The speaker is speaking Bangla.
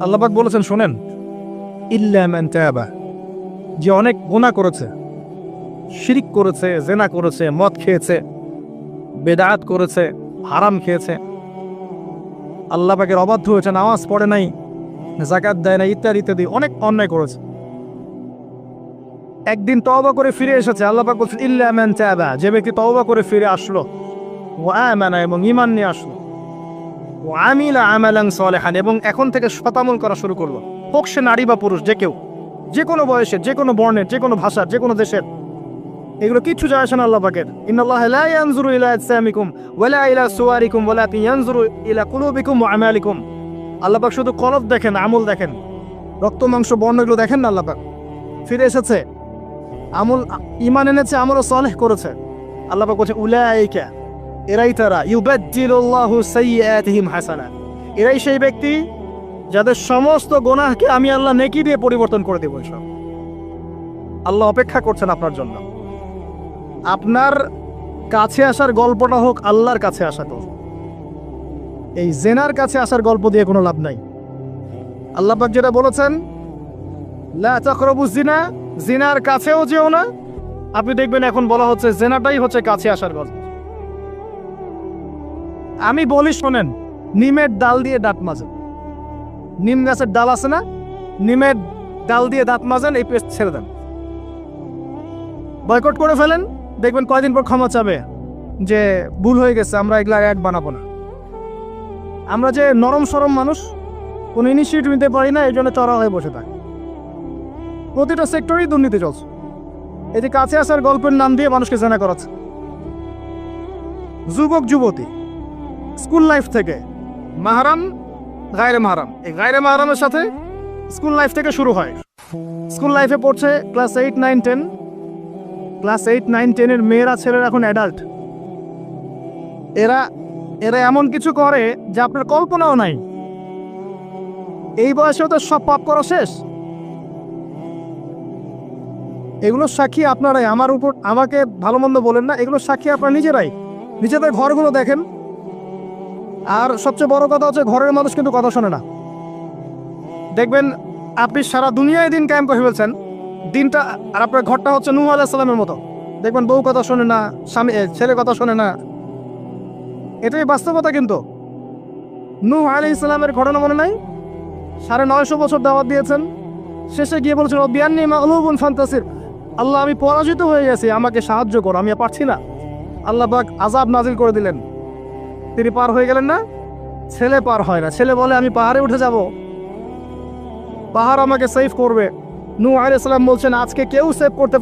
আল্লাহ পাক বলেছেন শোনেন, ইল্লা মান তাবা, যে অনেক গুনাহ করেছে, শিরিক করেছে, জেনা করেছে, মদ খেয়েছে, বেদাত করেছে, হারাম খেয়েছে, আল্লাহ পাকের অবাধ্য হয়েছে, নামাজ পড়ে নাই, যাকাত দেয় না, ইত্যাদি ইত্যাদি অনেক অন্যায় করেছে, একদিন তওবা করে ফিরে এসেছে। আল্লাহ পাক বলছেন ইল্লা মান তাবা, যে ব্যক্তি তওবা করে ফিরে আসলো, ওয়া আমানা, এবং ঈমান নিয়ে আসলো, ওয়া আমিলা আমালান সালিহান, এবং এখন থেকে সতামল করা শুরু করলো, হোক সে নারী বা পুরুষ, যে কেউ, যে কোনো বয়সের, যে কোনো বর্ণের, যে কোনো ভাষার, যে কোনো দেশের, এগুলো কিচ্ছু যায় আসে না আল্লাহ পাকের। ইন্নাল্লাহা লা ইয়ানজুরু ইলা আজসামিকুম ওয়ালা ইলা সুওয়ারিকুম ওয়ালাকিন ইয়ানজুরু ইলা কুলুবিকুম ওয়া আমালিকুম। আল্লাহ পাক শুধু কলব দেখেন, আমল দেখেন, রক্ত মাংস বর্ণ এগুলো দেখেন না। আল্লাহ পাক ফিরে এসেছে, আমল ঈমান এনেছে, আমল সালেহ করেছে। আল্লাহ পাক বলছে উলাইকা, এরাই তারা, ইউবাদদিলুল্লাহু সাইয়্যাতিহিম হাসানাত, এরাই সেই ব্যক্তি যাদের সমস্ত গুনাহকে আমি আল্লাহ নেকি দিয়ে পরিবর্তন করে দেব। সব আল্লাহ অপেক্ষা করছেন আপনার জন্য। আপনার কাছে আসার গল্পটা হোক আল্লাহর কাছে আসা গল্প, এই জেনার কাছে আসার গল্প দিয়ে কোনো লাভ নাই। আল্লাহ পাক যেটা বলেছেন লা তাকরাবুজ জিনা, জিনার কাছেও যেও না, আপনি দেখবেন এখন বলা হচ্ছে জেনাটাই হচ্ছে কাছে আসার গল্প। আমি বলি শোনেন, নিমের ডাল দিয়ে দাঁত মাজেন, নিম গাছের ডাল আছে না, নিমের ডাল দিয়ে দাঁত মাজেন, এই পেস্ট ছেড়ে দেন, বয়কট করে ফেলেন, দেখবেন কয়দিন পর ক্ষমা চাবে যে ভুল হয়ে গেছে, আমরা এগুলা অ্যাড বানাবো না। আমরা যে নরম সরম মানুষ, কোনো ইনিশিয়েটিভ নিতে পারি না, এই জন্য চড়া হয়ে বসে থাকি। প্রতিটা সেক্টরেই দুর্নীতি চলছে। এই যে কাছে আসার গল্পের নাম দিয়ে মানুষকে জেনা করাচ্ছে। যুবক যুবতী স্কুল লাইফ থেকে মাহরাম, গায়রে মাহরাম, এই গায়রে মাহরামের সাথে স্কুল লাইফ থেকে শুরু হয়। স্কুল লাইফে পড়ছে ক্লাস 8, 9, 10, ক্লাস 8, 9, 10 এর মেয়েরা, ছেলেরা এখন অ্যাডাল্ট। এরা এরা এমন কিছু করে যে আপনার কল্পনাও নাই। এই বয়সেও তো সব পাপ করা শেষ। এগুলো সাক্ষী আপনারাই, আমার উপর আমাকে ভালো মন্দ বলেন না, এগুলো সাক্ষী আপনারা নিজেরাই। নিজেদের ঘরগুলো দেখেন। আর সবচেয়ে বড় কথা হচ্ছে ঘরের মানুষ কিন্তু কথা শোনে না। দেখবেন আপনি সারা দুনিয়ায় দিন কায়েম করে ফেলছেন, দিনটা, আর আপনার ঘরটা হচ্ছে নূহ আলাইহিস সালামের মতো। দেখবেন বউ কথা শোনে না, স্বামী ছেলে কথা শোনে না। এটাই বাস্তবতা। কিন্তু নূহ আলাইহিস সালামের ঘটনা মনে নাই? 950 বছর দাওয়াত দিয়েছেন, শেষে গিয়ে বলেছেন বিআন্নী মাগলুবুন ফান্তাসির, আল্লাহ আমি পরাজিত হয়ে গেছি, আমাকে সাহায্য করো, আমি আর পারছি না। আল্লাহ পাক আযাব নাজিল করে দিলেন, তিনি পার হয়ে গেলেন না। ছেলে পার হয় না, ছেলে বলে আমি পাহাড়ে উঠে যাব, পাহাড় আমাকে সেভ করবে। নূহ আলাইহিস সালাম বলছেন আজকে কেউ সেভ করতে